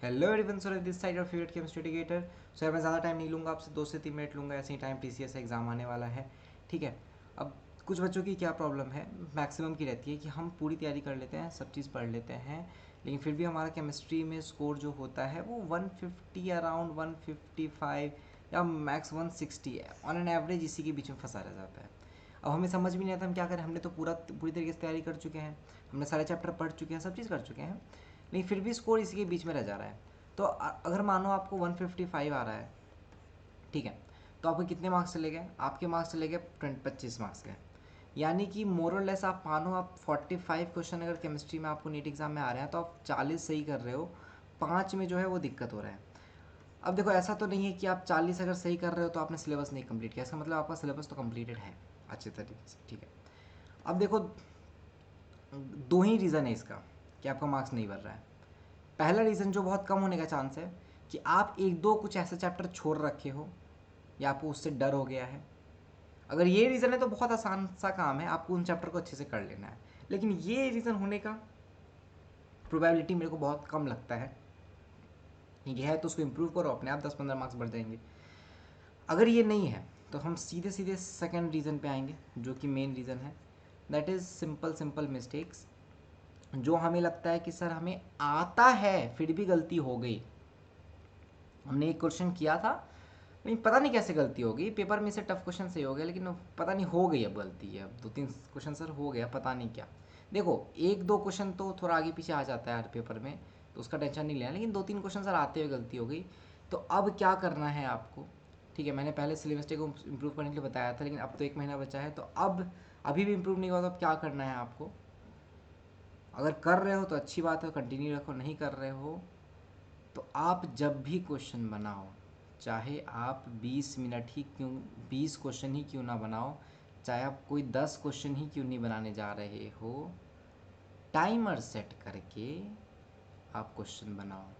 Hello everyone, so this side of favourite chemistry educator. Sir मैं ज़्यादा time नहीं लूँगा, आपसे 2 से 3 मिनट लूँगा, ऐसे ही टाइम टीसीएस एग्ज़ाम आने वाला है। ठीक है। अब कुछ बच्चों की क्या प्रॉब्लम है, मैक्सिमम की रहती है कि हम पूरी तैयारी कर लेते हैं, सब चीज़ पढ़ लेते हैं, लेकिन फिर भी हमारा केमिस्ट्री में स्कोर जो होता है वो 150 अराउंड 155 या मैक्स 160 है। ऑन एन एवरेज इसी के बीच में फंसा रह जाता है। अब हमें समझ भी नहीं आता हम क्या करें। हमने तो पूरी तरीके से तैयारी कर चुके हैं, हमने सारे चैप्टर पढ़ चुके हैं, सब चीज़ कर चुके हैं, लेकिन फिर भी स्कोर इसी के बीच में रह जा रहा है। तो अगर मानो आपको 155 आ रहा है, ठीक है, तो आपको कितने मार्क्स चले गए? आपके मार्क्स चले गए 25 मार्क्स के। यानी कि मोर और लेस आप मानो आप 45 क्वेश्चन अगर केमिस्ट्री में आपको नीट एग्जाम में आ रहे हैं तो आप 40 सही कर रहे हो, 5 में जो है वो दिक्कत हो रहा है। अब देखो, ऐसा तो नहीं है कि आप 40 अगर सही कर रहे हो तो आपने सिलेबस नहीं कंप्लीट किया, इसका मतलब आपका सिलेबस तो कंप्लीटेड है अच्छे तरीके से। ठीक है। अब देखो, 2 ही रीज़न है इसका कि आपका मार्क्स नहीं बढ़ रहा है। पहला रीज़न जो बहुत कम होने का चांस है कि आप एक दो कुछ ऐसे चैप्टर छोड़ रखे हो या आपको उससे डर हो गया है। अगर ये रीज़न है तो बहुत आसान सा काम है, आपको उन चैप्टर को अच्छे से कर लेना है। लेकिन ये रीज़न होने का प्रोबेबिलिटी मेरे को बहुत कम लगता है। ये है तो उसको इम्प्रूव करो, अपने आप 10-15 मार्क्स बढ़ जाएंगे। अगर ये नहीं है तो हम सीधे सीधे सेकेंड रीज़न पे आएंगे, जो कि मेन रीज़न है। That is simple mistakes. जो हमें लगता है कि सर हमें आता है फिर भी गलती हो गई। हमने एक क्वेश्चन किया था, नहीं पता नहीं कैसे गलती हो गई, पेपर में से टफ क्वेश्चन सही हो गया, लेकिन पता नहीं हो गई अब गलती है। अब 2-3 क्वेश्चन सर हो गया, पता नहीं क्या। देखो, एक दो क्वेश्चन तो थोड़ा आगे पीछे आ जाता है हर पेपर में, तो उसका टेंशन नहीं लेना, लेकिन 2-3 क्वेश्चन सर आते हुए गलती हो गई। तो अब क्या करना है आपको? ठीक है, मैंने पहले सिलेबस को इम्प्रूव करने के लिए बताया था, लेकिन अब तो 1 महीना बचा है, तो अब अभी भी इम्प्रूव नहीं हुआ तो अब क्या करना है आपको? अगर कर रहे हो तो अच्छी बात है, कंटिन्यू रखो। नहीं कर रहे हो तो आप जब भी क्वेश्चन बनाओ, चाहे आप 20 मिनट ही क्यों, 20 क्वेश्चन ही क्यों ना बनाओ, चाहे आप कोई 10 क्वेश्चन ही क्यों नहीं बनाने जा रहे हो, टाइमर सेट करके आप क्वेश्चन बनाओ।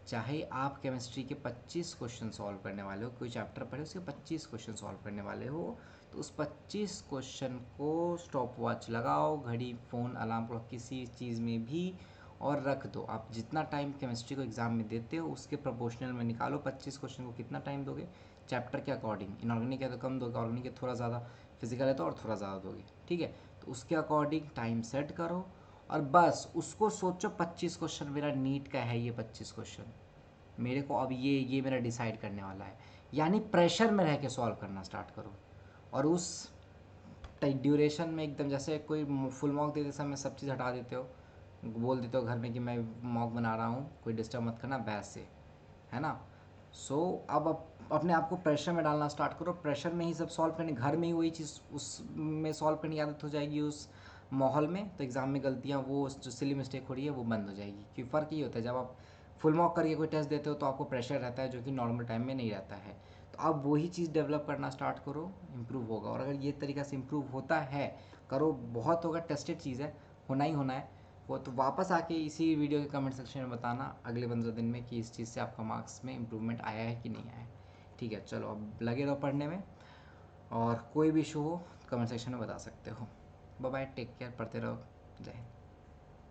चाहे आप केमिस्ट्री के 25 क्वेश्चन सॉल्व करने वाले हो, कोई चैप्टर पढ़े उसके 25 क्वेश्चन सॉल्व करने वाले हो, तो उस 25 क्वेश्चन को स्टॉप वॉच लगाओ, घड़ी, फ़ोन, अलार्म क्लॉक, किसी चीज़ में भी, और रख दो। आप जितना टाइम केमिस्ट्री को एग्ज़ाम में देते हो उसके प्रोपोर्शनल में निकालो 25 क्वेश्चन को कितना टाइम दोगे, चैप्टर के अकॉर्डिंग। इनऑर्गेनिक है तो कम दोगे, ऑर्गेनिक है थोड़ा ज़्यादा, फिजिकल है तो और थोड़ा ज़्यादा दोगे। ठीक है, तो उसके अकॉर्डिंग टाइम सेट करो और बस उसको सोचो 25 क्वेश्चन मेरा नीट का है, ये 25 क्वेश्चन मेरे को अब ये मेरा डिसाइड करने वाला है। यानी प्रेशर में रह के सॉल्व करना स्टार्ट करो, और उस ड्यूरेशन में एकदम जैसे कोई फुल मॉक देते समय सब चीज़ हटा देते हो, बोल देते हो घर में कि मैं मॉक बना रहा हूँ, कोई डिस्टर्ब मत करना, वैसे, है ना। सो अब अपने आप को प्रेशर में डालना स्टार्ट करो, प्रेशर में ही सब सॉल्व करने, घर में ही वही चीज़ उसमें सॉल्व करने की आदत हो जाएगी उस माहौल में, तो एग्ज़ाम में गलतियाँ, वो जो सिली मिस्टेक हो रही है वो बंद हो जाएगी। क्योंकि फ़र्क ये होता है, जब आप फुल मॉक करके कोई टेस्ट देते हो तो आपको प्रेशर रहता है, जो कि नॉर्मल टाइम में नहीं रहता है। तो आप वही चीज़ डेवलप करना स्टार्ट करो, इम्प्रूव होगा। और अगर ये तरीका से इम्प्रूव होता है, करो, बहुत होगा, टेस्टेड चीज़ है, होना ही होना है वो। तो वापस आके इसी वीडियो के कमेंट सेक्शन में बताना अगले 15 दिन में कि इस चीज़ से आपका मार्क्स में इम्प्रूवमेंट आया है कि नहीं आया है। ठीक है, चलो अब लगे रहो पढ़ने में, और कोई भी इशू हो कमेंट सेक्शन में बता सकते हो। बाय बाय, टेक केयर, पढ़ते रहो, जय हिंद।